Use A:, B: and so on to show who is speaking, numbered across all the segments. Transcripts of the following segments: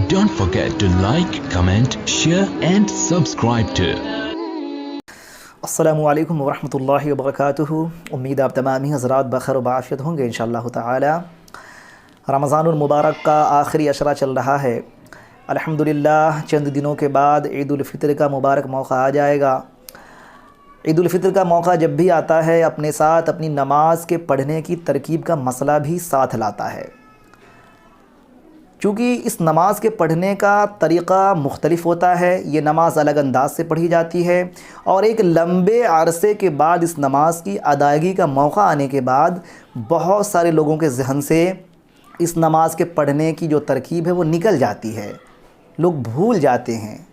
A: Don't forget to like, comment, share and subscribe to
B: अस्सलामुअलैकुम वरहमतुल्लाहि वबरकातुहू। उम्मीद आप तमामी हज़रात बखैर व बाफ़ियत होंगे इंशाअल्लाह ताला। रमज़ानुल मुबारक का आखिरी अशरा चल रहा है। अल्हम्दुलिल्लाह चंद दिनों के बाद ईद उल फ़ितर का मुबारक मौका आ जाएगा। ईद उल फ़ितर का मौका जब भी आता है अपने साथ अपनी नमाज के पढ़ने की तरकीब का मसला भी साथ लाता है। चूँकि इस नमाज के पढ़ने का तरीक़ा मुख्तलिफ़ होता है, ये नमाज अलग अंदाज से पढ़ी जाती है और एक लंबे अरसे के बाद इस नमाज की अदायगी का मौका आने के बाद बहुत सारे लोगों के ज़हन से इस नमाज के पढ़ने की जो तरकीब है वो निकल जाती है, लोग भूल जाते हैं।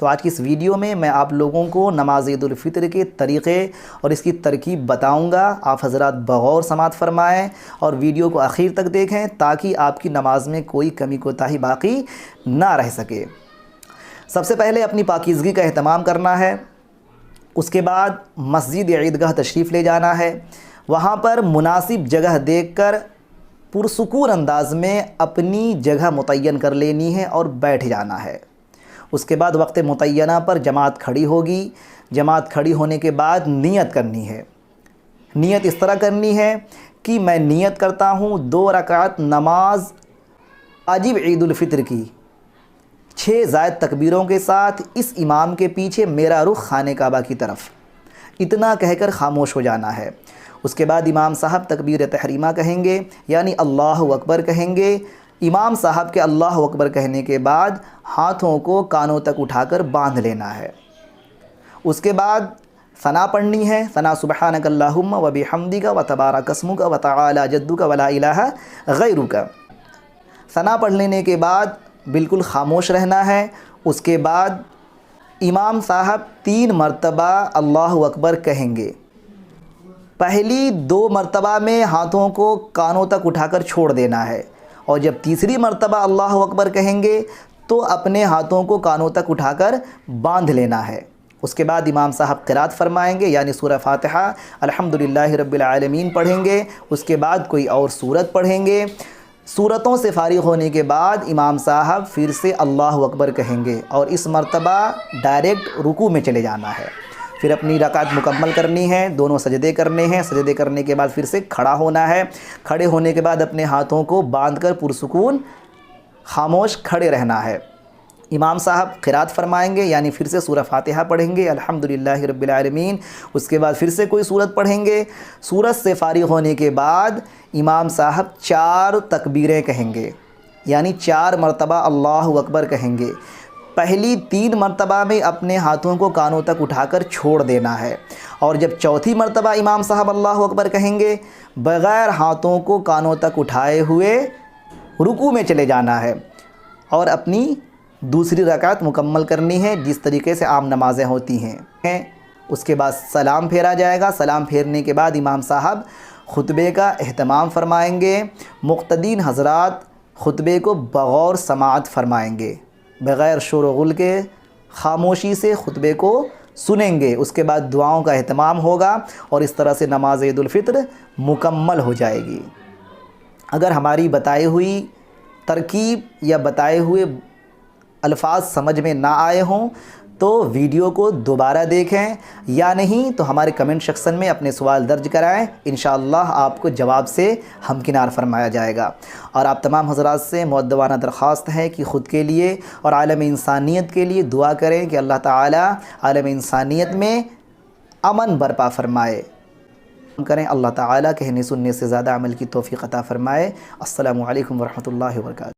B: तो आज की इस वीडियो में मैं आप लोगों को नमाज ईद उल फ़ितर के तरीक़े और इसकी तरकीब बताऊंगा। आप हज़रात बग़ौर समात फ़रमाएँ और वीडियो को आखिर तक देखें ताकि आपकी नमाज में कोई कमी कोताही बाकी ना रह सके। सबसे पहले अपनी पाकीज़गी का एहतमाम करना है। उसके बाद मस्जिद या ईदगाह तशरीफ़ ले जाना है। वहाँ पर मुनासिब जगह देखकर पुरसुकून अंदाज़ में अपनी जगह मुतय्यन कर लेनी है और बैठ जाना है। उसके बाद वक्त मुतय्यना पर जमात खड़ी होगी। जमात खड़ी होने के बाद नियत करनी है। नियत इस तरह करनी है कि मैं नियत करता हूँ 2 रकात नमाज वाजिब ईद उल फ़ितर की 6 ज़ायद तकबीरों के साथ इस इमाम के पीछे मेरा रुख खाने काबा की तरफ, इतना कहकर ख़ामोश हो जाना है। उसके बाद इमाम साहब तकबीर तहरीमा कहेंगे यानी अल्लाहु अकबर कहेंगे। इमाम साहब के अल्लाह अकबर कहने के बाद हाथों को कानों तक उठाकर बांध लेना है। उसके बाद सना पढ़नी है। सना सुबहानक अल्लाहुम्मा व बिहम्दिका व तबारक अस्मुका व तआला जद्दुका व ला इलाहा गैरुका। सना पढ़ लेने के बाद बिल्कुल ख़ामोश रहना है। उसके बाद इमाम साहब 3 मरतबा अल्लाहु अकबर कहेंगे। पहली 2 मरतबा में हाथों को कानों तक उठाकर छोड़ देना है और जब तीसरी मरतबा अल्लाहु अकबर कहेंगे तो अपने हाथों को कानों तक उठाकर बांध लेना है। उसके बाद इमाम साहब क़िरात फ़रमाएंगे यानी सूरह फ़ातिहा अल्हम्दुलिल्लाहि रब्बिल आलमीन पढ़ेंगे। उसके बाद कोई और सूरत पढ़ेंगे। सूरतों से फ़ारिग़ होने के बाद इमाम साहब फिर से अल्लाहु अकबर कहेंगे और इस मरतबा डायरेक्ट रुकू में चले जाना है। फिर अपनी रकात मुकम्मल करनी है। दोनों सजदे करने हैं। सजदे करने के बाद फिर से खड़ा होना है। खड़े होने के बाद अपने हाथों को बांधकर पुरसुकून खामोश खड़े रहना है। इमाम साहब क़िरात फ़रमाएंगे यानी फिर से सूरह फ़ातिहा पढ़ेंगे अल्हम्दुलिल्लाहि रब्बिल आलमीन। उसके बाद फिर से कोई सूरत पढ़ेंगे। सूरत से फ़ारिग़ होने के बाद इमाम साहब 4 तकबीरें कहेंगे यानी 4 मरतबा अल्लाहु अकबर कहेंगे। पहली 3 मरतबा में अपने हाथों को कानों तक उठाकर छोड़ देना है और जब चौथी मरतबा इमाम साहब अल्लाहु अकबर कहेंगे बग़ैर हाथों को कानों तक उठाए हुए रुकू में चले जाना है और अपनी दूसरी रकात मुकम्मल करनी है जिस तरीके से आम नमाज़ें होती हैं। उसके बाद सलाम फेरा जाएगा। सलाम फेरने के बाद इमाम साहब खुतबे का एहतमाम फ़रमाएँगे। मुक़्तदीन हज़रात खुतबे को बग़ौर समाअत फ़रमाएँगे, बग़ैर शोर गुल के ख़ामोशी से खुतबे को सुनेंगे। उसके बाद दुआओं का एहतमाम होगा और इस तरह से नमाज ईद उल फ़ितर मुकम्मल हो जाएगी। अगर हमारी बताई हुई तरकीब या बताए हुए अल्फाज समझ में ना आए हों तो वीडियो को दोबारा देखें या नहीं तो हमारे कमेंट सेक्शन में अपने सवाल दर्ज कराएं। इंशाअल्लाह आपको जवाब से हमकिनार फरमाया जाएगा। और आप तमाम हज़रात से मुअद्दबाना दरख्वास्त है कि ख़ुद के लिए और आलम इंसानियत के लिए दुआ करें कि अल्लाह ताला आलम इंसानियत में अमन बरपा फ़रमाए। करें अल्लाह ताला कहने सुनने से ज़्यादा अमल की तौफ़ीक़ अता फ़रमाए। अस्सलामु अलैकुम वरहमतुल्लाहि वबरकातुहू।